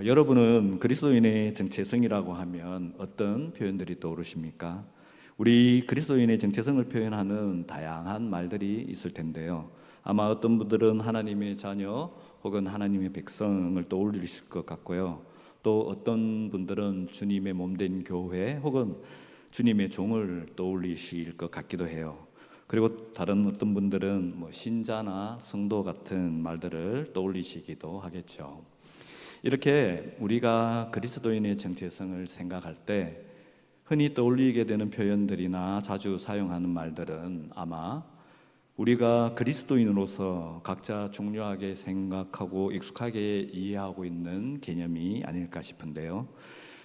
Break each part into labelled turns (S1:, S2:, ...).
S1: 여러분은 그리스도인의 정체성이라고 하면 어떤 표현들이 떠오르십니까? 우리 그리스도인의 정체성을 표현하는 다양한 말들이 있을 텐데요. 아마 어떤 분들은 하나님의 자녀 혹은 하나님의 백성을 떠올리실 것 같고요. 또 어떤 분들은 주님의 몸된 교회 혹은 주님의 종을 떠올리실 것 같기도 해요. 그리고 다른 어떤 분들은 신자나 성도 같은 말들을 떠올리시기도 하겠죠. 이렇게 우리가 그리스도인의 정체성을 생각할 때 흔히 떠올리게 되는 표현들이나 자주 사용하는 말들은 아마 우리가 그리스도인으로서 각자 중요하게 생각하고 익숙하게 이해하고 있는 개념이 아닐까 싶은데요.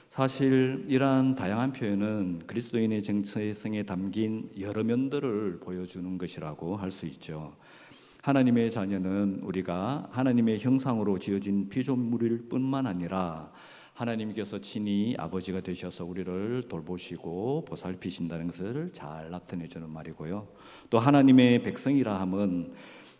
S1: 사실 이러한 다양한 표현은 그리스도인의 정체성에 담긴 여러 면들을 보여주는 것이라고 할 수 있죠. 하나님의 자녀는 우리가 하나님의 형상으로 지어진 피조물일 뿐만 아니라 하나님께서 친히 아버지가 되셔서 우리를 돌보시고 보살피신다는 것을 잘 나타내 주는 말이고요. 또 하나님의 백성이라 함은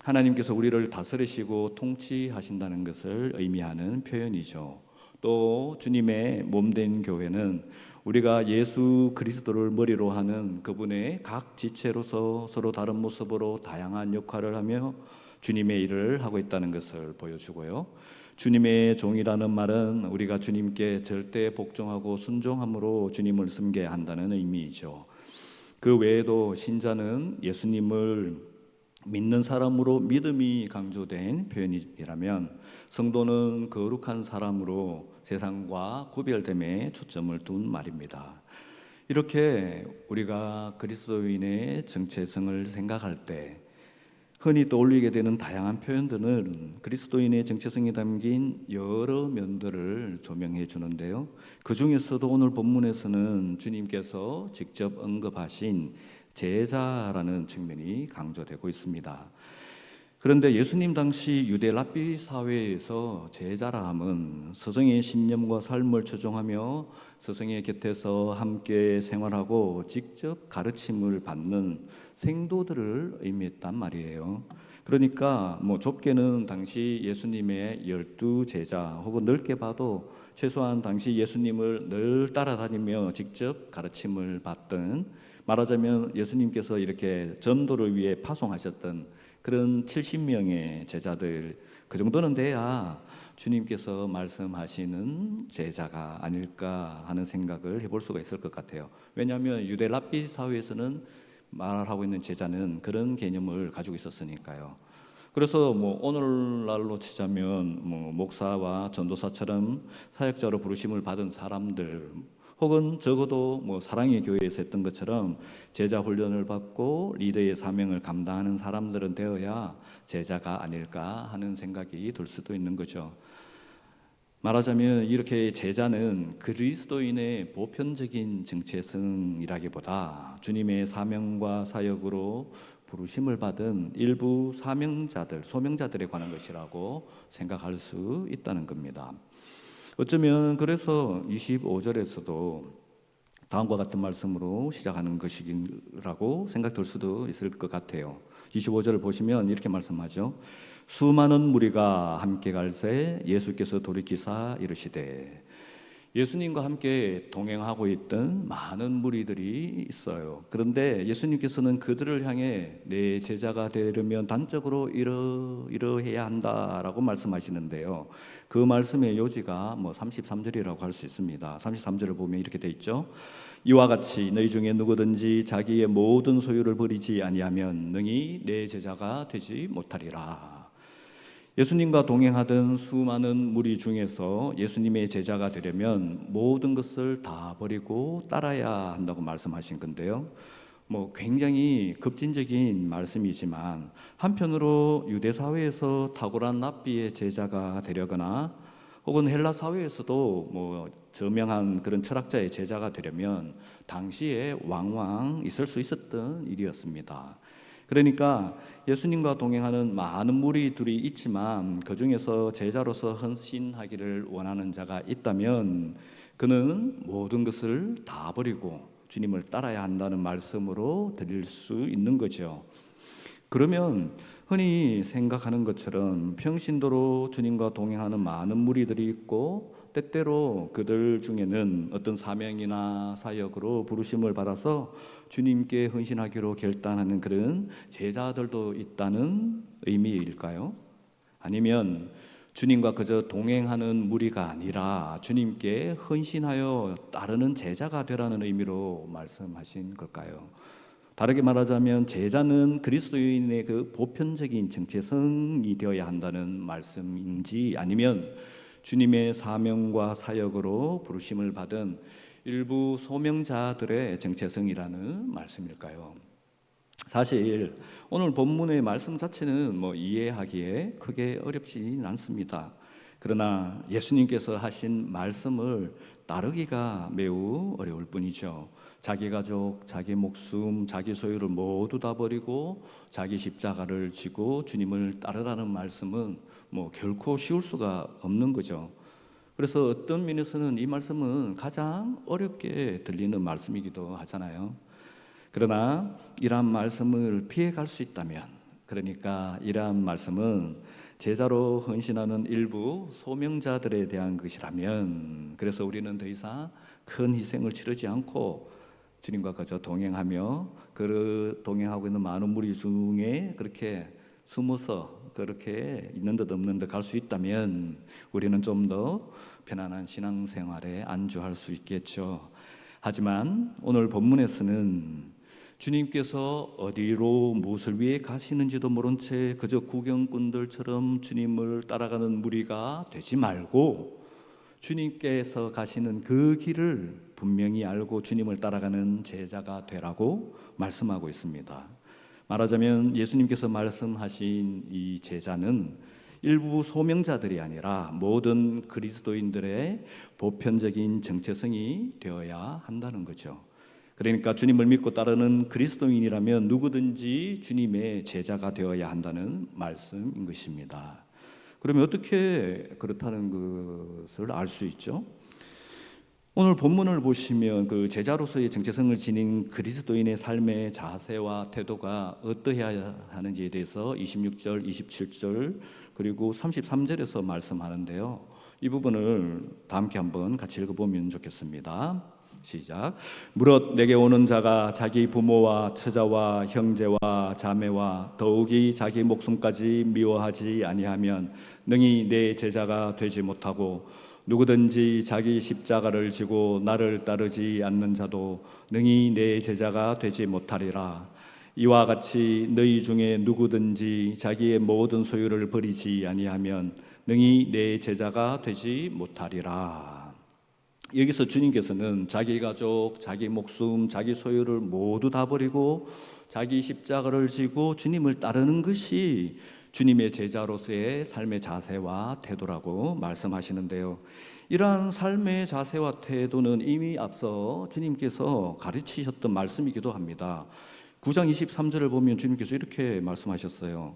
S1: 하나님께서 우리를 다스리시고 통치하신다는 것을 의미하는 표현이죠. 또 주님의 몸된 교회는 우리가 예수 그리스도를 머리로 하는 그분의 각 지체로서 서로 다른 모습으로 다양한 역할을 하며 주님의 일을 하고 있다는 것을 보여주고요. 주님의 종이라는 말은 우리가 주님께 절대 복종하고 순종함으로 주님을 섬겨야 한다는 의미이죠. 그 외에도 신자는 예수님을 믿는 사람으로 믿음이 강조된 표현이라면, 성도는 거룩한 사람으로 세상과 구별됨에 초점을 둔 말입니다. 이렇게 우리가 그리스도인의 정체성을 생각할 때 흔히 떠올리게 되는 다양한 표현들은 그리스도인의 정체성이 담긴 여러 면들을 조명해 주는데요. 그 중에서도 오늘 본문에서는 주님께서 직접 언급하신 제자라는 측면이 강조되고 있습니다. 그런데 예수님 당시 유대 랍비 사회에서 제자라 함은 스승의 신념과 삶을 추종하며 스승의 곁에서 함께 생활하고 직접 가르침을 받는 생도들을 의미했단 말이에요. 그러니까 좁게는 당시 예수님의 12 제자, 혹은 넓게 봐도 최소한 당시 예수님을 늘 따라다니며 직접 가르침을 받던, 말하자면 예수님께서 이렇게 전도를 위해 파송하셨던 그런 70명의 제자들, 그 정도는 돼야 주님께서 말씀하시는 제자가 아닐까 하는 생각을 해볼 수가 있을 것 같아요. 왜냐하면 유대 랍비 사회에서는 말하고 있는 제자는 그런 개념을 가지고 있었으니까요. 그래서 오늘날로 치자면 목사와 전도사처럼 사역자로 부르심을 받은 사람들, 혹은 적어도 사랑의 교회에서 했던 것처럼 제자 훈련을 받고 리더의 사명을 감당하는 사람들은 되어야 제자가 아닐까 하는 생각이 들 수도 있는 거죠. 말하자면 이렇게 제자는 그리스도인의 보편적인 정체성이라기보다 주님의 사명과 사역으로 부르심을 받은 일부 사명자들, 소명자들에 관한 것이라고 생각할 수 있다는 겁니다. 어쩌면 그래서 25절에서도 다음과 같은 말씀으로 시작하는 것이라고 생각될 수도 있을 것 같아요. 25절을 보시면 이렇게 말씀하죠. 수많은 무리가 함께 갈새 예수께서 돌이키사 이르시되. 예수님과 함께 동행하고 있던 많은 무리들이 있어요. 그런데 예수님께서는 그들을 향해 내 제자가 되려면 단적으로 이러해야 한다라고 말씀하시는데요. 그 말씀의 요지가 33절이라고 할 수 있습니다. 33절을 보면 이렇게 돼 있죠. 이와 같이 너희 중에 누구든지 자기의 모든 소유를 버리지 아니하면 능히 내 제자가 되지 못하리라. 예수님과 동행하던 수많은 무리 중에서 예수님의 제자가 되려면 모든 것을 다 버리고 따라야 한다고 말씀하신 건데요. 굉장히 급진적인 말씀이지만 한편으로 유대 사회에서 탁월한 랍비의 제자가 되려거나 혹은 헬라 사회에서도 저명한 그런 철학자의 제자가 되려면 당시에 왕왕 있을 수 있었던 일이었습니다. 그러니까 예수님과 동행하는 많은 무리들이 있지만 그 중에서 제자로서 헌신하기를 원하는 자가 있다면 그는 모든 것을 다 버리고 주님을 따라야 한다는 말씀으로 드릴 수 있는 거죠. 그러면 흔히 생각하는 것처럼 평신도로 주님과 동행하는 많은 무리들이 있고, 때때로 그들 중에는 어떤 사명이나 사역으로 부르심을 받아서 주님께 헌신하기로 결단하는 그런 제자들도 있다는 의미일까요? 아니면 주님과 그저 동행하는 무리가 아니라 주님께 헌신하여 따르는 제자가 되라는 의미로 말씀하신 걸까요? 다르게 말하자면 제자는 그리스도인의 그 보편적인 정체성이 되어야 한다는 말씀인지, 아니면 주님의 사명과 사역으로 부르심을 받은 일부 소명자들의 정체성이라는 말씀일까요? 사실 오늘 본문의 말씀 자체는 이해하기에 크게 어렵지는 않습니다. 그러나 예수님께서 하신 말씀을 따르기가 매우 어려울 뿐이죠. 자기 가족, 자기 목숨, 자기 소유를 모두 다 버리고 자기 십자가를 지고 주님을 따르라는 말씀은 결코 쉬울 수가 없는 거죠. 그래서 어떤 면에서는 이 말씀은 가장 어렵게 들리는 말씀이기도 하잖아요. 그러나 이러한 말씀을 피해갈 수 있다면, 그러니까 이러한 말씀은 제자로 헌신하는 일부 소명자들에 대한 것이라면, 그래서 우리는 더 이상 큰 희생을 치르지 않고 주님과 그저 동행하며 그 동행하고 있는 많은 무리 중에 그렇게 숨어서 그렇게 있는 듯 없는 듯 갈 수 있다면 우리는 좀 더 편안한 신앙생활에 안주할 수 있겠죠. 하지만 오늘 본문에서는 주님께서 어디로 무엇을 위해 가시는지도 모른 채 그저 구경꾼들처럼 주님을 따라가는 무리가 되지 말고, 주님께서 가시는 그 길을 분명히 알고 주님을 따라가는 제자가 되라고 말씀하고 있습니다. 말하자면 예수님께서 말씀하신 이 제자는 일부 소명자들이 아니라 모든 그리스도인들의 보편적인 정체성이 되어야 한다는 거죠. 그러니까 주님을 믿고 따르는 그리스도인이라면 누구든지 주님의 제자가 되어야 한다는 말씀인 것입니다. 그러면 어떻게 그렇다는 것을 알 수 있죠? 오늘 본문을 보시면 그 제자로서의 정체성을 지닌 그리스도인의 삶의 자세와 태도가 어떠해야 하는지에 대해서 26절, 27절 그리고 33절에서 말씀하는데요. 이 부분을 다 함께 한번 같이 읽어보면 좋겠습니다. 시작. 무릇 내게 오는 자가 자기 부모와 처자와 형제와 자매와 더욱이 자기 목숨까지 미워하지 아니하면 능히 내 제자가 되지 못하고, 누구든지 자기 십자가를 지고 나를 따르지 않는 자도 능히 내 제자가 되지 못하리라. 이와 같이 너희 중에 누구든지 자기의 모든 소유를 버리지 아니하면 능히 내 제자가 되지 못하리라. 여기서 주님께서는 자기 가족, 자기 목숨, 자기 소유를 모두 다 버리고 자기 십자가를 지고 주님을 따르는 것이 주님의 제자로서의 삶의 자세와 태도라고 말씀하시는데요. 이러한 삶의 자세와 태도는 이미 앞서 주님께서 가르치셨던 말씀이기도 합니다. 9장 23절을 보면 주님께서 이렇게 말씀하셨어요.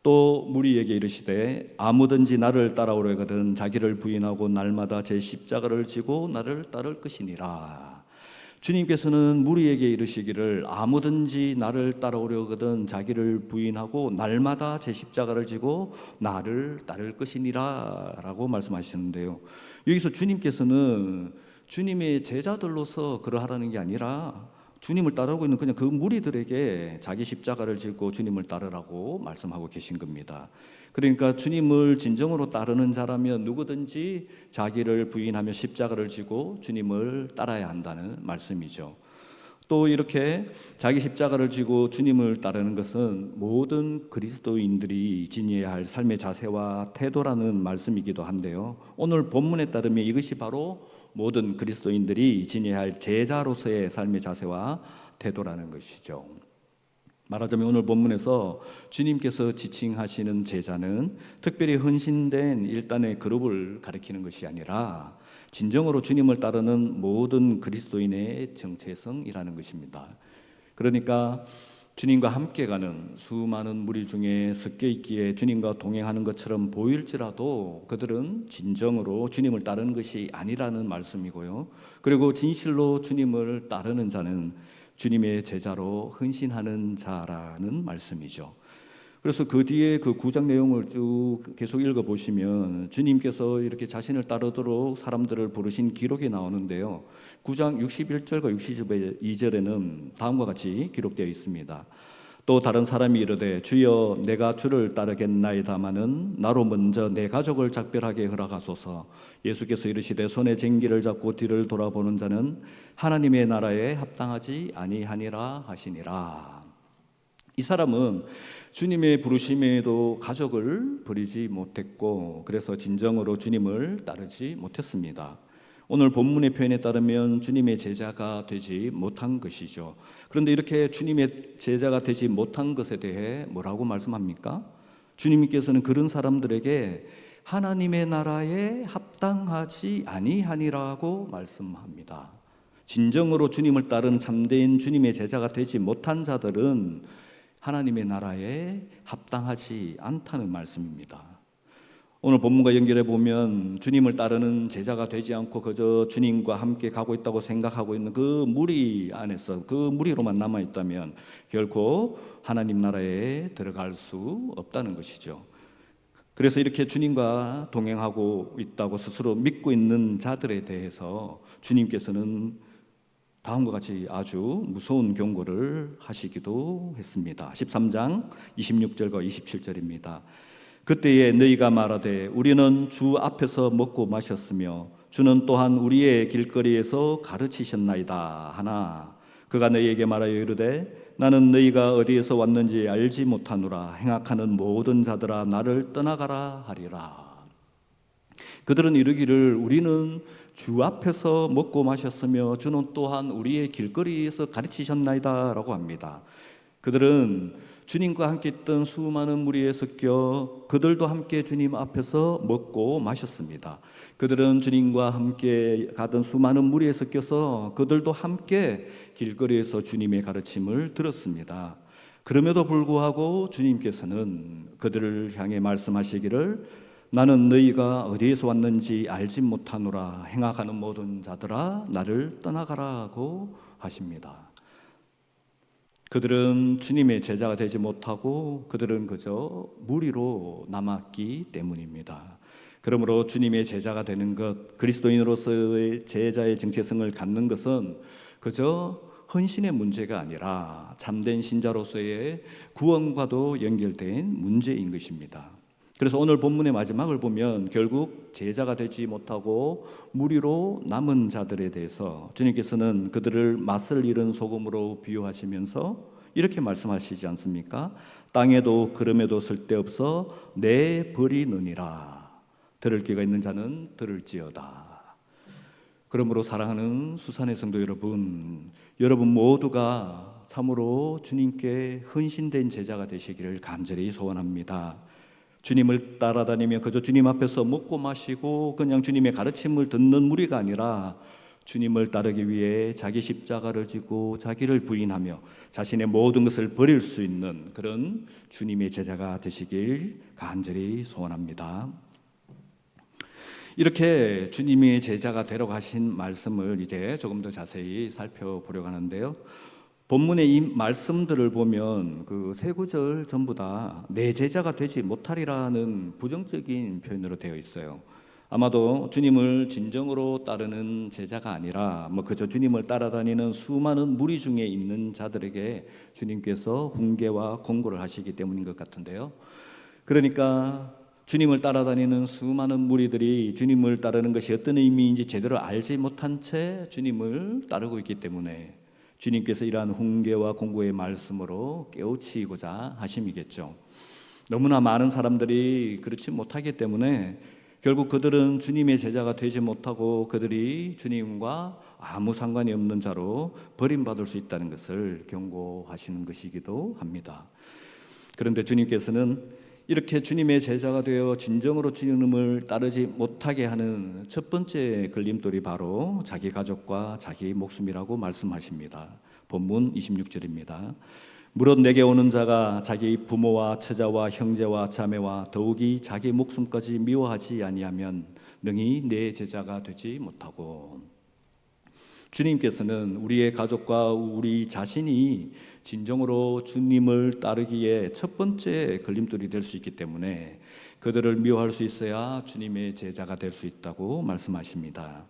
S1: 또 무리에게 이르시되 아무든지 나를 따라오려거든 자기를 부인하고 날마다 제 십자가를 지고 나를 따를 것이니라. 주님께서는 무리에게 이르시기를 아무든지 나를 따라오려거든 자기를 부인하고 날마다 제 십자가를 지고 나를 따를 것이니라 라고 말씀하시는데요. 여기서 주님께서는 주님의 제자들로서 그러하라는 게 아니라 주님을 따르고 있는 그냥 그 무리들에게 자기 십자가를 지고 주님을 따르라고 말씀하고 계신 겁니다. 그러니까 주님을 진정으로 따르는 자라면 누구든지 자기를 부인하며 십자가를 지고 주님을 따라야 한다는 말씀이죠. 또 이렇게 자기 십자가를 지고 주님을 따르는 것은 모든 그리스도인들이 지녀야 할 삶의 자세와 태도라는 말씀이기도 한데요. 오늘 본문에 따르면 이것이 바로 모든 그리스도인들이 지녀야 할 제자로서의 삶의 자세와 태도라는 것이죠. 말하자면 오늘 본문에서 주님께서 지칭하시는 제자는 특별히 헌신된 일단의 그룹을 가리키는 것이 아니라 진정으로 주님을 따르는 모든 그리스도인의 정체성이라는 것입니다. 그러니까 주님과 함께 가는 수많은 무리 중에 섞여 있기에 주님과 동행하는 것처럼 보일지라도 그들은 진정으로 주님을 따르는 것이 아니라는 말씀이고요. 그리고 진실로 주님을 따르는 자는 주님의 제자로 헌신하는 자라는 말씀이죠. 그래서 그 뒤에 그 9장 내용을 쭉 계속 읽어보시면 주님께서 이렇게 자신을 따르도록 사람들을 부르신 기록이 나오는데요. 9장 61절과 62절에는 다음과 같이 기록되어 있습니다. 또 다른 사람이 이르되 주여 내가 주를 따르겠나이다마는 나로 먼저 내 가족을 작별하게 허락하소서. 예수께서 이르시되 손에 쟁기를 잡고 뒤를 돌아보는 자는 하나님의 나라에 합당하지 아니하니라 하시니라. 이 사람은 주님의 부르심에도 가족을 버리지 못했고 그래서 진정으로 주님을 따르지 못했습니다. 오늘 본문의 표현에 따르면 주님의 제자가 되지 못한 것이죠. 그런데 이렇게 주님의 제자가 되지 못한 것에 대해 뭐라고 말씀합니까? 주님께서는 그런 사람들에게 하나님의 나라에 합당하지 아니하니라고 말씀합니다. 진정으로 주님을 따르는 참된 주님의 제자가 되지 못한 자들은 하나님의 나라에 합당하지 않다는 말씀입니다. 오늘 본문과 연결해 보면 주님을 따르는 제자가 되지 않고 그저 주님과 함께 가고 있다고 생각하고 있는 그 무리 안에서 그 무리로만 남아 있다면 결코 하나님 나라에 들어갈 수 없다는 것이죠. 그래서 이렇게 주님과 동행하고 있다고 스스로 믿고 있는 자들에 대해서 주님께서는 다음과 같이 아주 무서운 경고를 하시기도 했습니다. 13장 26절과 27절입니다. 그때에 너희가 말하되 우리는 주 앞에서 먹고 마셨으며 주는 또한 우리의 길거리에서 가르치셨나이다 하나 그가 너희에게 말하여 이르되 나는 너희가 어디에서 왔는지 알지 못하노라. 행악하는 모든 자들아 나를 떠나가라 하리라. 그들은 이르기를 우리는 주 앞에서 먹고 마셨으며 주는 또한 우리의 길거리에서 가르치셨나이다 라고 합니다. 그들은 주님과 함께 있던 수많은 무리에 섞여 그들도 함께 주님 앞에서 먹고 마셨습니다. 그들은 주님과 함께 가던 수많은 무리에 섞여서 그들도 함께 길거리에서 주님의 가르침을 들었습니다. 그럼에도 불구하고 주님께서는 그들을 향해 말씀하시기를 나는 너희가 어디에서 왔는지 알지 못하노라. 행악하는 모든 자들아 나를 떠나가라고 하십니다. 그들은 주님의 제자가 되지 못하고 그들은 그저 무리로 남았기 때문입니다. 그러므로 주님의 제자가 되는 것, 그리스도인으로서의 제자의 정체성을 갖는 것은 그저 헌신의 문제가 아니라 참된 신자로서의 구원과도 연결된 문제인 것입니다. 그래서 오늘 본문의 마지막을 보면 결국 제자가 되지 못하고 무리로 남은 자들에 대해서 주님께서는 그들을 맛을 잃은 소금으로 비유하시면서 이렇게 말씀하시지 않습니까? 땅에도 그름에도 쓸데없어 내버리느니라. 들을 귀가 있는 자는 들을지어다. 그러므로 사랑하는 수산의 성도 여러분, 여러분 모두가 참으로 주님께 헌신된 제자가 되시기를 간절히 소원합니다. 주님을 따라다니며 그저 주님 앞에서 먹고 마시고 그냥 주님의 가르침을 듣는 무리가 아니라 주님을 따르기 위해 자기 십자가를 지고 자기를 부인하며 자신의 모든 것을 버릴 수 있는 그런 주님의 제자가 되시길 간절히 소원합니다. 이렇게 주님의 제자가 되러 가신 말씀을 이제 조금 더 자세히 살펴보려고 하는데요. 본문의 이 말씀들을 보면 그 세 구절 전부 다 내 제자가 되지 못하리라는 부정적인 표현으로 되어 있어요. 아마도 주님을 진정으로 따르는 제자가 아니라 그저 주님을 따라다니는 수많은 무리 중에 있는 자들에게 주님께서 훈계와 권고를 하시기 때문인 것 같은데요. 그러니까 주님을 따라다니는 수많은 무리들이 주님을 따르는 것이 어떤 의미인지 제대로 알지 못한 채 주님을 따르고 있기 때문에 주님께서 이러한 훈계와 공고의 말씀으로 깨우치고자 하심이겠죠. 너무나 많은 사람들이 그렇지 못하기 때문에 결국 그들은 주님의 제자가 되지 못하고 그들이 주님과 아무 상관이 없는 자로 버림받을 수 있다는 것을 경고하시는 것이기도 합니다. 그런데 주님께서는 이렇게 주님의 제자가 되어 진정으로 주님을 따르지 못하게 하는 첫 번째 걸림돌이 바로 자기 가족과 자기 목숨이라고 말씀하십니다. 본문 26절입니다. 무릇 내게 오는 자가 자기 부모와 처자와 형제와 자매와 더욱이 자기 목숨까지 미워하지 아니하면 능히 내 제자가 되지 못하고. 주님께서는 우리의 가족과 우리 자신이 진정으로 주님을 따르기에 첫 번째 걸림돌이 될 수 있기 때문에 그들을 미워할 수 있어야 주님의 제자가 될 수 있다고 말씀하십니다.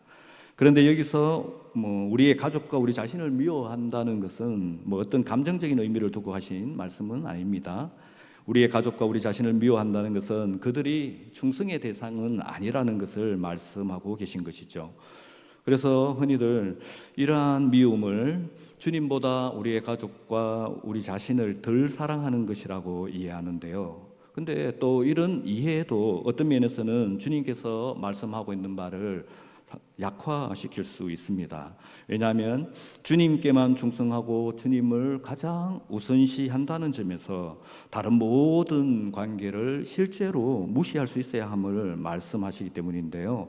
S1: 그런데 여기서 우리의 가족과 우리 자신을 미워한다는 것은 어떤 감정적인 의미를 두고 하신 말씀은 아닙니다. 우리의 가족과 우리 자신을 미워한다는 것은 그들이 충성의 대상은 아니라는 것을 말씀하고 계신 것이죠. 그래서 흔히들 이러한 미움을 주님보다 우리의 가족과 우리 자신을 덜 사랑하는 것이라고 이해하는데요. 근데 또 이런 이해도 어떤 면에서는 주님께서 말씀하고 있는 말을 약화시킬 수 있습니다. 왜냐하면 주님께만 충성하고 주님을 가장 우선시한다는 점에서 다른 모든 관계를 실제로 무시할 수 있어야 함을 말씀하시기 때문인데요.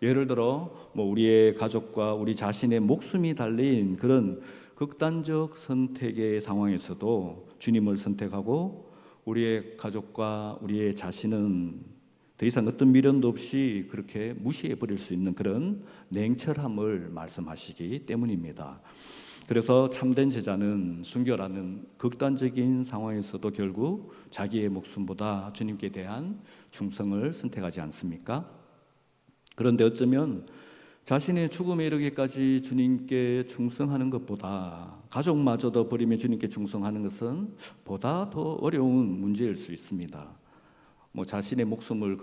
S1: 예를 들어 우리의 가족과 우리 자신의 목숨이 달린 그런 극단적 선택의 상황에서도 주님을 선택하고 우리의 가족과 우리의 자신은 더 이상 어떤 미련도 없이 그렇게 무시해 버릴 수 있는 그런 냉철함을 말씀하시기 때문입니다. 그래서 참된 제자는 순결하는 극단적인 상황에서도 결국 자기의 목숨보다 주님께 대한 충성을 선택하지 않습니까? 그런데 어쩌면 자신의 죽음에 이르기까지 주님께 충성하는 것보다 가족마저도 버리며 주님께 충성하는 것은 보다 더 어려운 문제일 수 있습니다. 자신의 목숨을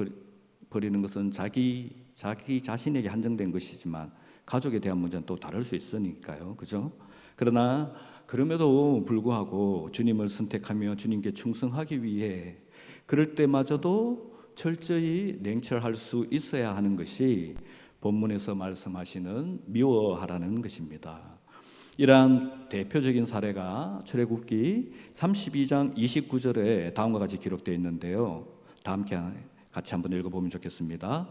S1: 버리는 것은 자기 자신에게 한정된 것이지만 가족에 대한 문제는 또 다를 수 있으니까요, 그죠? 그러나 그럼에도 불구하고 주님을 선택하며 주님께 충성하기 위해 그럴 때마저도 철저히 냉철할 수 있어야 하는 것이 본문에서 말씀하시는 미워하라는 것입니다. 이러한 대표적인 사례가 출애굽기 32장 29절에 다음과 같이 기록되어 있는데요. 다 함께 같이 한번 읽어보면 좋겠습니다.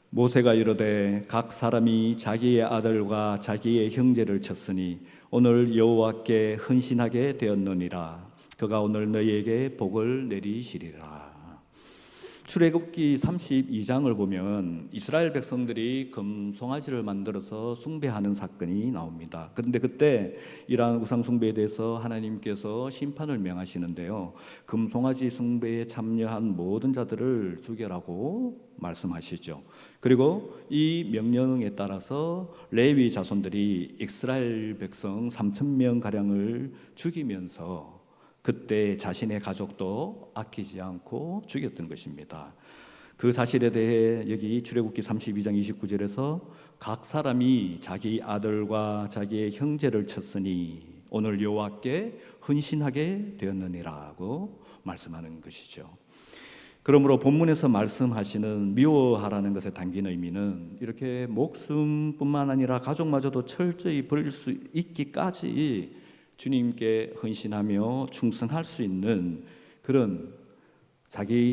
S1: 모세가 이르되 각 사람이 자기의 아들과 자기의 형제를 쳤으니 오늘 여호와께 헌신하게 되었느니라. 그가 오늘 너희에게 복을 내리시리라. 출애굽기 32장을 보면 이스라엘 백성들이 금송아지를 만들어서 숭배하는 사건이 나옵니다. 그런데 그때 이러한 우상 숭배에 대해서 하나님께서 심판을 명하시는데요. 금송아지 숭배에 참여한 모든 자들을 죽여라고 말씀하시죠. 그리고 이 명령에 따라서 레위 자손들이 이스라엘 백성 3,000명 가량을 죽이면서 그때 자신의 가족도 아끼지 않고 죽였던 것입니다. 그 사실에 대해 여기 출애굽기 32장 29절에서 각 사람이 자기 아들과 자기의 형제를 쳤으니 오늘 여호와께 헌신하게 되었느니라고 말씀하는 것이죠. 그러므로 본문에서 말씀하시는 미워하라는 것에 담긴 의미는 이렇게 목숨뿐만 아니라 가족마저도 철저히 버릴 수 있기까지 주님께 헌신하며 충성할 수 있는 그런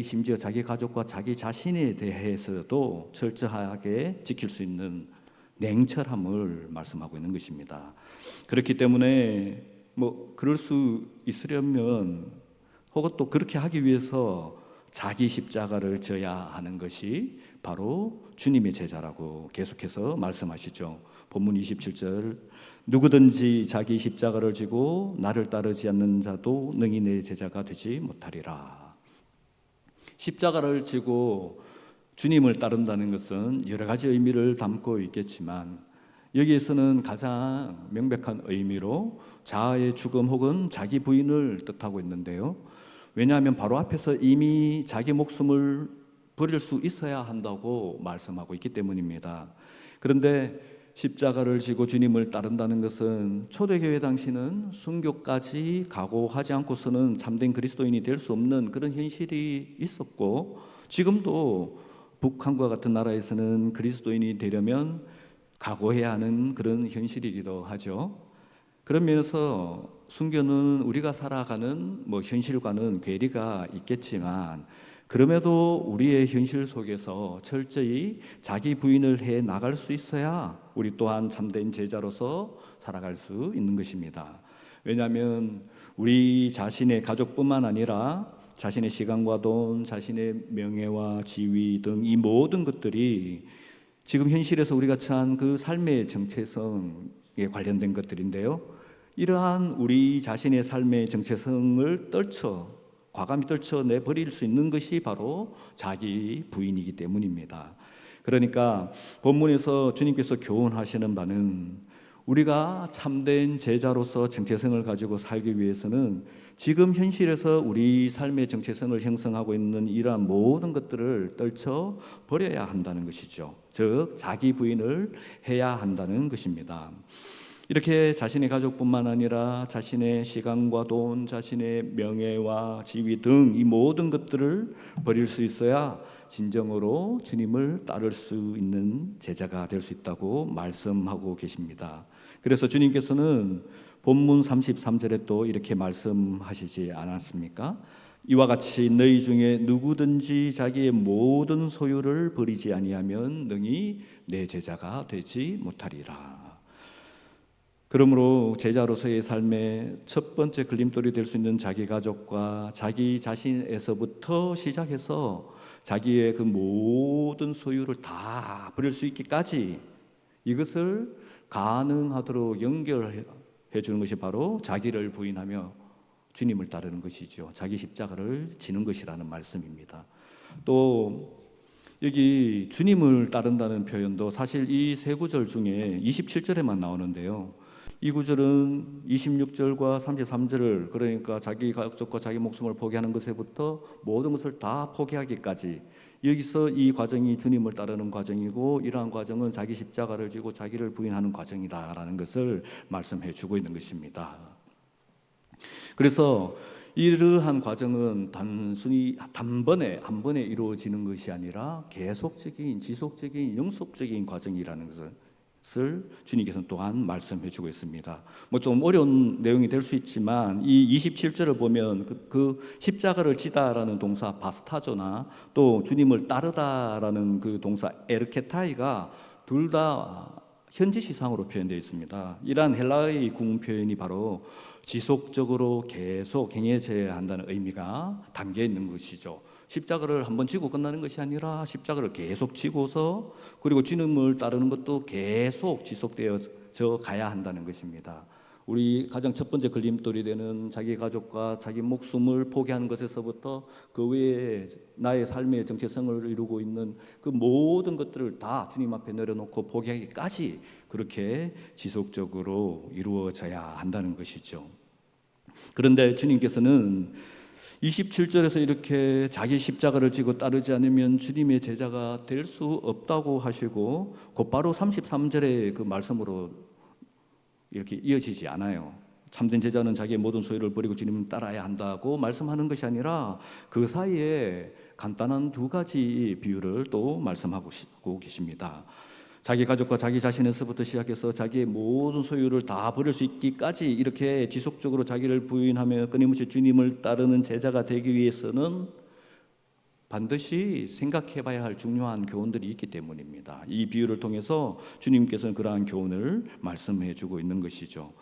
S1: 심지어 자기 가족과 자기 자신에 대해서도 철저하게 지킬 수 있는 냉철함을 말씀하고 있는 것입니다. 그렇기 때문에 그럴 수 있으려면 혹은 또 그렇게 하기 위해서 자기 십자가를 져야 하는 것이 바로 주님의 제자라고 계속해서 말씀하시죠. 본문 27절 누구든지 자기 십자가를 지고 나를 따르지 않는 자도 능히 내 제자가 되지 못하리라. 십자가를 지고 주님을 따른다는 것은 여러 가지 의미를 담고 있겠지만 여기에서는 가장 명백한 의미로 자아의 죽음 혹은 자기 부인을 뜻하고 있는데요. 왜냐하면 바로 앞에서 이미 자기 목숨을 버릴 수 있어야 한다고 말씀하고 있기 때문입니다. 그런데 십자가를 지고 주님을 따른다는 것은 초대교회 당시는 순교까지 각오하지 않고서는 참된 그리스도인이 될 수 없는 그런 현실이 있었고 지금도 북한과 같은 나라에서는 그리스도인이 되려면 각오해야 하는 그런 현실이기도 하죠. 그런 면에서 순교는 우리가 살아가는 현실과는 괴리가 있겠지만 그럼에도 우리의 현실 속에서 철저히 자기 부인을 해 나갈 수 있어야 우리 또한 참된 제자로서 살아갈 수 있는 것입니다. 왜냐하면 우리 자신의 가족뿐만 아니라 자신의 시간과 돈, 자신의 명예와 지위 등 이 모든 것들이 지금 현실에서 우리가 처한 그 삶의 정체성, 관련된 것들인데요. 이러한 우리 자신의 삶의 정체성을 과감히 떨쳐내 버릴 수 있는 것이 바로 자기 부인이기 때문입니다. 그러니까 본문에서 주님께서 교훈하시는 바는 우리가 참된 제자로서 정체성을 가지고 살기 위해서는 지금 현실에서 우리 삶의 정체성을 형성하고 있는 이러한 모든 것들을 떨쳐 버려야 한다는 것이죠. 즉 자기 부인을 해야 한다는 것입니다. 이렇게 자신의 가족뿐만 아니라 자신의 시간과 돈, 자신의 명예와 지위 등 이 모든 것들을 버릴 수 있어야 진정으로 주님을 따를 수 있는 제자가 될 수 있다고 말씀하고 계십니다. 그래서 주님께서는 본문 33절에 또 이렇게 말씀하시지 않았습니까? 이와 같이 너희 중에 누구든지 자기의 모든 소유를 버리지 아니하면 능히 내 제자가 되지 못하리라. 그러므로 제자로서의 삶의 첫 번째 걸림돌이 될 수 있는 자기 가족과 자기 자신에서부터 시작해서 자기의 그 모든 소유를 다 버릴 수 있기까지 이것을 가능하도록 연결해 주는 것이 바로 자기를 부인하며 주님을 따르는 것이죠. 자기 십자가를 지는 것이라는 말씀입니다. 또 여기 주님을 따른다는 표현도 사실 이 세 구절 중에 27절에만 나오는데요. 이 구절은 26절과 33절을 그러니까 자기 가족과 자기 목숨을 포기하는 것에부터 모든 것을 다 포기하기까지 여기서 이 과정이 주님을 따르는 과정이고 이러한 과정은 자기 십자가를 지고 자기를 부인하는 과정이다라는 것을 말씀해 주고 있는 것입니다. 그래서 이러한 과정은 단순히 한 번에 이루어지는 것이 아니라 계속적인 지속적인 영속적인 과정이라는 것을 주님께서는 또한 말씀해 주고 있습니다. 좀 어려운 내용이 될 수 있지만 이 27절을 보면 그 십자가를 지다라는 동사 바스타조나 또 주님을 따르다라는 그 동사 에르케타이가 둘 다 현지 시상으로 표현되어 있습니다. 이러한 헬라의 구문 표현이 바로 지속적으로 계속 행해져야 한다는 의미가 담겨 있는 것이죠. 십자가를 한번 지고 끝나는 것이 아니라 십자가를 계속 지고서 그리고 주님을 따르는 것도 계속 지속되어져 가야 한다는 것입니다. 우리 가장 첫 번째 걸림돌이 되는 자기 가족과 자기 목숨을 포기하는 것에서부터 그 외에 나의 삶의 정체성을 이루고 있는 그 모든 것들을 다 주님 앞에 내려놓고 포기하기까지 그렇게 지속적으로 이루어져야 한다는 것이죠. 그런데 주님께서는 27절에서 이렇게 자기 십자가를 지고 따르지 않으면 주님의 제자가 될 수 없다고 하시고 곧바로 33절의 그 말씀으로 이렇게 이어지지 않아요. 참된 제자는 자기의 모든 소유를 버리고 주님을 따라야 한다고 말씀하는 것이 아니라 그 사이에 간단한 두 가지 비유를 또 말씀하고 계십니다. 자기 가족과 자기 자신에서부터 시작해서 자기의 모든 소유를 다 버릴 수 있기까지 이렇게 지속적으로 자기를 부인하며 끊임없이 주님을 따르는 제자가 되기 위해서는 반드시 생각해 봐야 할 중요한 교훈들이 있기 때문입니다. 이 비유를 통해서 주님께서는 그러한 교훈을 말씀해 주고 있는 것이죠.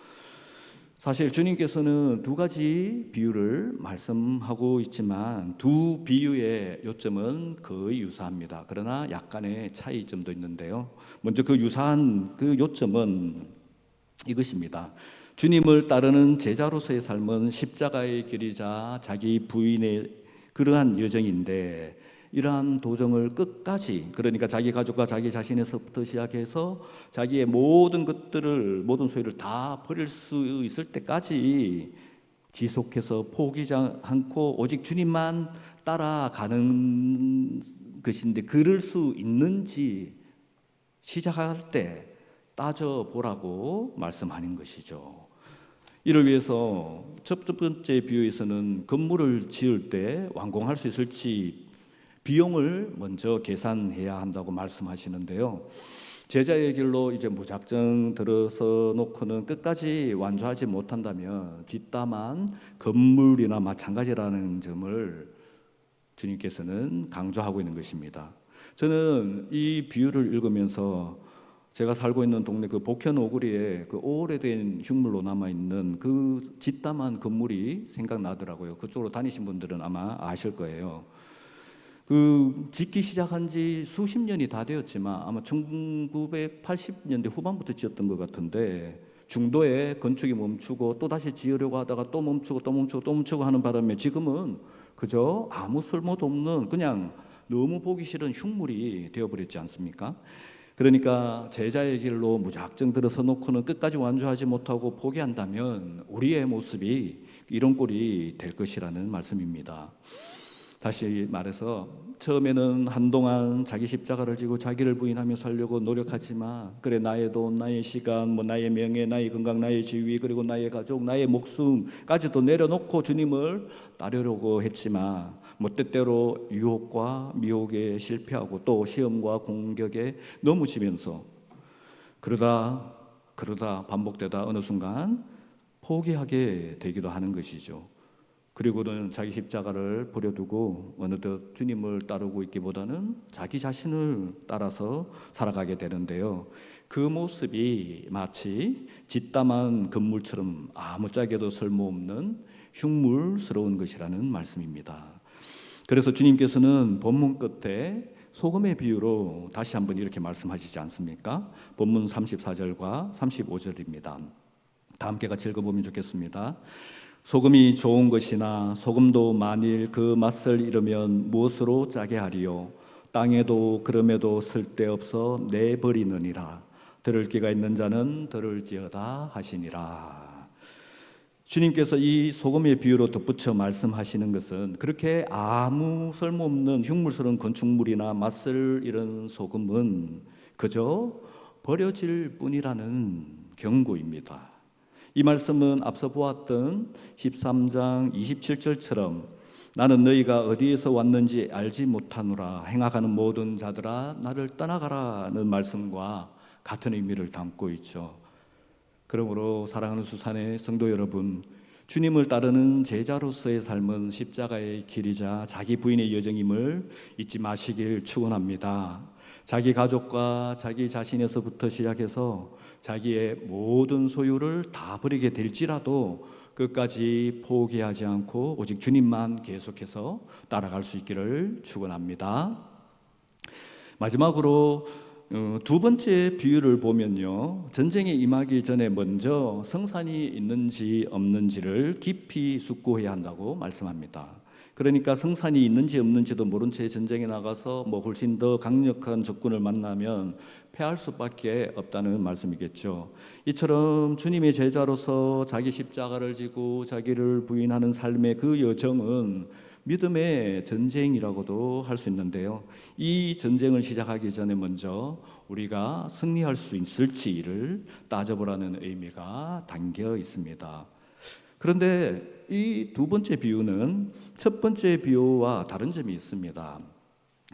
S1: 사실 주님께서는 두 가지 비유를 말씀하고 있지만 두 비유의 요점은 거의 유사합니다. 그러나 약간의 차이점도 있는데요. 먼저 그 유사한 그 요점은 이것입니다. 주님을 따르는 제자로서의 삶은 십자가의 길이자 자기 부인의 그러한 여정인데 이러한 도정을 끝까지 그러니까 자기 가족과 자기 자신에서부터 시작해서 자기의 모든 것들을 모든 소유를 다 버릴 수 있을 때까지 지속해서 포기하지 않고 오직 주님만 따라가는 것인데 그럴 수 있는지 시작할 때 따져보라고 말씀하는 것이죠. 이를 위해서 첫 번째 비유에서는 건물을 지을 때 완공할 수 있을지 비용을 먼저 계산해야 한다고 말씀하시는데요. 제자의 길로 이제 무작정 들어서 놓고는 끝까지 완주하지 못한다면 뒷담한 건물이나 마찬가지라는 점을 주님께서는 강조하고 있는 것입니다. 저는 이 비유를 읽으면서 제가 살고 있는 동네 그 복현 오구리에 그 오래된 흉물로 남아있는 그 뒷담한 건물이 생각나더라고요. 그쪽으로 다니신 분들은 아마 아실 거예요. 짓기 시작한 지 수십 년이 다 되었지만 아마 1980년대 후반부터 지었던 것 같은데 중도에 건축이 멈추고 또 다시 지으려고 하다가 또 멈추고 또 멈추고 또 멈추고 하는 바람에 지금은 그저 아무 쓸모도 없는 그냥 너무 보기 싫은 흉물이 되어버렸지 않습니까? 그러니까 제자의 길로 무작정 들어서 놓고는 끝까지 완주하지 못하고 포기한다면 우리의 모습이 이런 꼴이 될 것이라는 말씀입니다. 다시 말해서 처음에는 한동안 자기 십자가를 지고 자기를 부인하며 살려고 노력하지만 그래 나의 돈, 나의 시간, 나의 명예, 나의 건강, 나의 지위 그리고 나의 가족, 나의 목숨까지도 내려놓고 주님을 따르려고 했지만 때때로 유혹과 미혹에 실패하고 또 시험과 공격에 넘어지면서 그러다 반복되다 어느 순간 포기하게 되기도 하는 것이죠. 그리고는 자기 십자가를 버려두고 어느덧 주님을 따르고 있기보다는 자기 자신을 따라서 살아가게 되는데요. 그 모습이 마치 짓담한 건물처럼 아무짝에도 쓸모없는 흉물스러운 것이라는 말씀입니다. 그래서 주님께서는 본문 끝에 소금의 비유로 다시 한번 이렇게 말씀하시지 않습니까? 본문 34절과 35절입니다. 다 함께 같이 읽어보면 좋겠습니다. 소금이 좋은 것이나 소금도 만일 그 맛을 잃으면 무엇으로 짜게 하리요? 땅에도 그럼에도 쓸데없어 내버리느니라. 들을 귀가 있는 자는 들을지어다 하시니라. 주님께서 이 소금의 비유로 덧붙여 말씀하시는 것은 그렇게 아무 쓸모없는 흉물스러운 건축물이나 맛을 잃은 소금은 그저 버려질 뿐이라는 경고입니다. 이 말씀은 앞서 보았던 13장 27절처럼 나는 너희가 어디에서 왔는지 알지 못하노라 행악하는 모든 자들아 나를 떠나가라는 말씀과 같은 의미를 담고 있죠. 그러므로 사랑하는 수산의 성도 여러분, 주님을 따르는 제자로서의 삶은 십자가의 길이자 자기 부인의 여정임을 잊지 마시길 축원합니다. 자기 가족과 자기 자신에서부터 시작해서 자기의 모든 소유를 다 버리게 될지라도 끝까지 포기하지 않고 오직 주님만 계속해서 따라갈 수 있기를 축원합니다. 마지막으로 두 번째 비유를 보면요, 전쟁에 임하기 전에 먼저 성산이 있는지 없는지를 깊이 숙고해야 한다고 말씀합니다. 그러니까 성산이 있는지 없는지도 모른 채 전쟁에 나가서 훨씬 더 강력한 적군을 만나면 패할 수밖에 없다는 말씀이겠죠. 이처럼 주님의 제자로서 자기 십자가를 지고 자기를 부인하는 삶의 그 여정은 믿음의 전쟁이라고도 할 수 있는데요. 이 전쟁을 시작하기 전에 먼저 우리가 승리할 수 있을지를 따져보라는 의미가 담겨 있습니다. 그런데 이 두 번째 비유는 첫 번째 비유와 다른 점이 있습니다.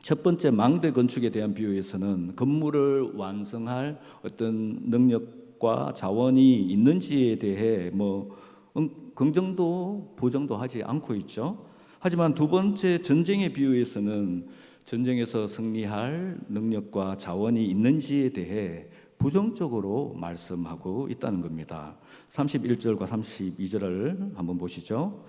S1: 첫 번째 망대 건축에 대한 비유에서는 건물을 완성할 어떤 능력과 자원이 있는지에 대해 긍정도 부정도 하지 않고 있죠. 하지만 두 번째 전쟁의 비유에서는 전쟁에서 승리할 능력과 자원이 있는지에 대해 부정적으로 말씀하고 있다는 겁니다. 31절과 32절을 한번 보시죠.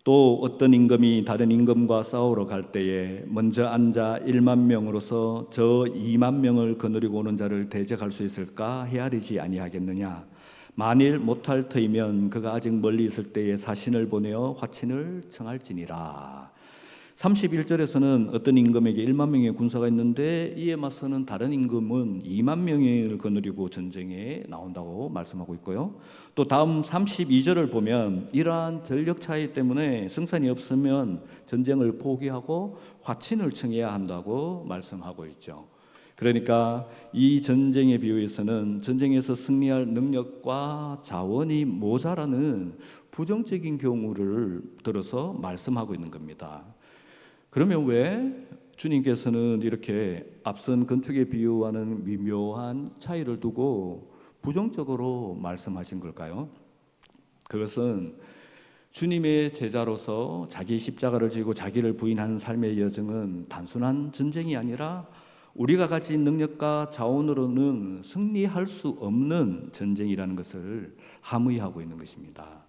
S1: 또 어떤 임금이 다른 임금과 싸우러 갈 때에 먼저 앉아 1만 명으로서 저 2만 명을 거느리고 오는 자를 대적할 수 있을까 헤아리지 아니하겠느냐. 만일 못할 터이면 그가 아직 멀리 있을 때에 사신을 보내어 화친을 청할지니라. 31절에서는 어떤 임금에게 1만 명의 군사가 있는데 이에 맞서는 다른 임금은 2만 명을 거느리고 전쟁에 나온다고 말씀하고 있고요. 또 다음 32절을 보면 이러한 전력 차이 때문에 승산이 없으면 전쟁을 포기하고 화친을 청해야 한다고 말씀하고 있죠. 그러니까 이 전쟁의 비유에서는 전쟁에서 승리할 능력과 자원이 모자라는 부정적인 경우를 들어서 말씀하고 있는 겁니다. 그러면 왜 주님께서는 이렇게 앞선 건축의 비유와는 미묘한 차이를 두고 부정적으로 말씀하신 걸까요? 그것은 주님의 제자로서 자기 십자가를 지고 자기를 부인하는 삶의 여정은 단순한 전쟁이 아니라 우리가 가진 능력과 자원으로는 승리할 수 없는 전쟁이라는 것을 함의하고 있는 것입니다.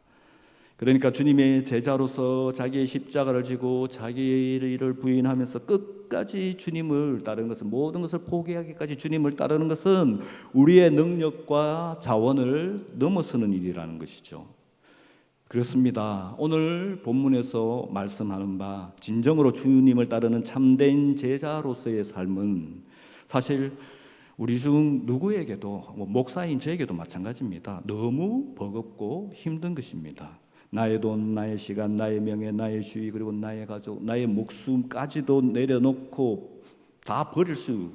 S1: 그러니까 주님의 제자로서 자기의 십자가를 지고 자기를 부인하면서 끝까지 주님을 따르는 것은, 모든 것을 포기하기까지 주님을 따르는 것은 우리의 능력과 자원을 넘어서는 일이라는 것이죠. 그렇습니다. 오늘 본문에서 말씀하는 바 진정으로 주님을 따르는 참된 제자로서의 삶은 사실 우리 중 누구에게도, 목사인 저에게도 마찬가지입니다. 너무 버겁고 힘든 것입니다. 나의 돈, 나의 시간, 나의 명예, 나의 주의, 그리고 나의 가족, 나의 목숨까지도 내려놓고 다 버릴 수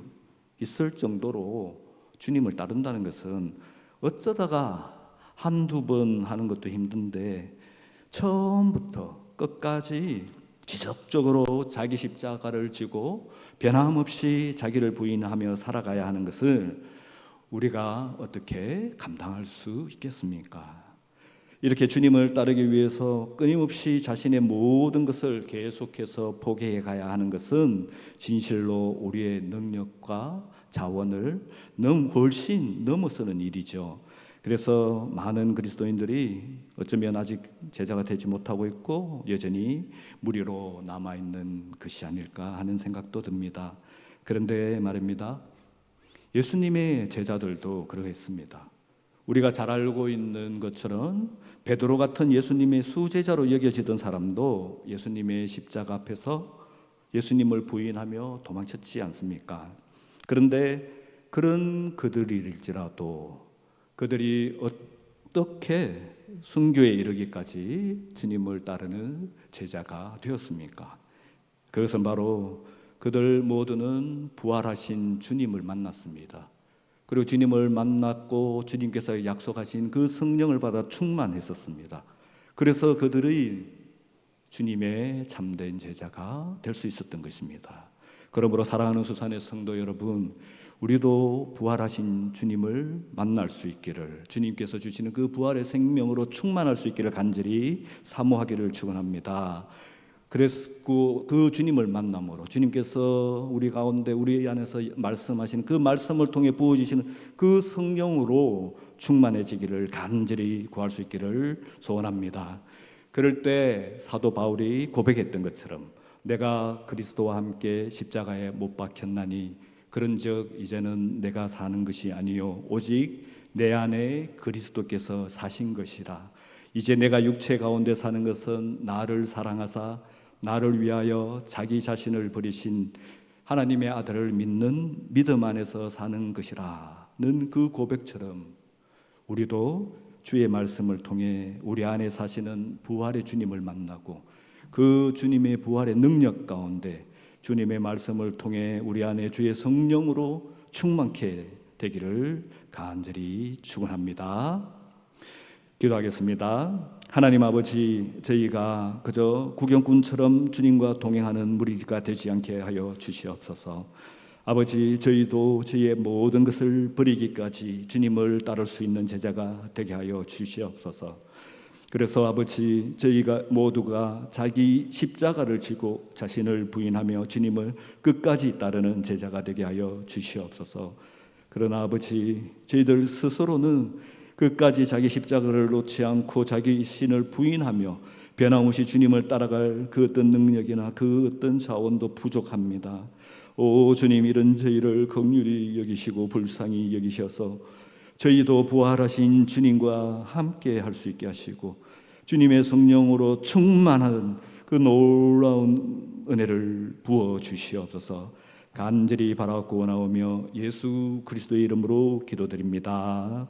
S1: 있을 정도로 주님을 따른다는 것은 어쩌다가 한두 번 하는 것도 힘든데 처음부터 끝까지 지속적으로 자기 십자가를 지고 변함없이 자기를 부인하며 살아가야 하는 것을 우리가 어떻게 감당할 수 있겠습니까? 이렇게 주님을 따르기 위해서 끊임없이 자신의 모든 것을 계속해서 포기해 가야 하는 것은 진실로 우리의 능력과 자원을 훨씬 넘어서는 일이죠. 그래서 많은 그리스도인들이 어쩌면 아직 제자가 되지 못하고 있고 여전히 무리로 남아있는 것이 아닐까 하는 생각도 듭니다. 그런데 말입니다, 예수님의 제자들도 그러했습니다. 우리가 잘 알고 있는 것처럼 베드로 같은 예수님의 수제자로 여겨지던 사람도 예수님의 십자가 앞에서 예수님을 부인하며 도망쳤지 않습니까? 그런데 그런 그들일지라도 그들이 어떻게 순교에 이르기까지 주님을 따르는 제자가 되었습니까? 그것은 바로 그들 모두는 부활하신 주님을 만났습니다. 그리고 주님을 만났고 주님께서 약속하신 그 성령을 받아 충만했었습니다. 그래서 그들의 주님의 참된 제자가 될 수 있었던 것입니다. 그러므로 사랑하는 수산의 성도 여러분, 우리도 부활하신 주님을 만날 수 있기를, 주님께서 주시는 그 부활의 생명으로 충만할 수 있기를 간절히 사모하기를 축원합니다. 그래서 그 주님을 만남으로 주님께서 우리 가운데 우리 안에서 말씀하시는 그 말씀을 통해 부어주시는 그 성령으로 충만해지기를 간절히 구할 수 있기를 소원합니다. 그럴 때 사도 바울이 고백했던 것처럼 내가 그리스도와 함께 십자가에 못 박혔나니 그런즉 이제는 내가 사는 것이 아니요 오직 내 안에 그리스도께서 사신 것이라. 이제 내가 육체 가운데 사는 것은 나를 사랑하사 나를 위하여 자기 자신을 버리신 하나님의 아들을 믿는 믿음 안에서 사는 것이라는 그 고백처럼 우리도 주의 말씀을 통해 우리 안에 사시는 부활의 주님을 만나고 그 주님의 부활의 능력 가운데 주님의 말씀을 통해 우리 안에 주의 성령으로 충만케 되기를 간절히 축원합니다. 기도하겠습니다. 하나님 아버지, 저희가 그저 구경꾼처럼 주님과 동행하는 무리가 되지 않게 하여 주시옵소서. 아버지, 저희도 저희의 모든 것을 버리기까지 주님을 따를 수 있는 제자가 되게 하여 주시옵소서. 그래서 아버지, 저희가 모두가 자기 십자가를 지고 자신을 부인하며 주님을 끝까지 따르는 제자가 되게 하여 주시옵소서. 그러나 아버지, 저희들 스스로는 끝까지 자기 십자가를 놓지 않고 자기 신을 부인하며 변함없이 주님을 따라갈 그 어떤 능력이나 그 어떤 자원도 부족합니다. 오 주님, 이런 저희를 긍휼히 여기시고 불쌍히 여기셔서 저희도 부활하신 주님과 함께 할 수 있게 하시고 주님의 성령으로 충만한 그 놀라운 은혜를 부어 주시옵소서. 간절히 바라고 원하오며 예수 그리스도의 이름으로 기도드립니다.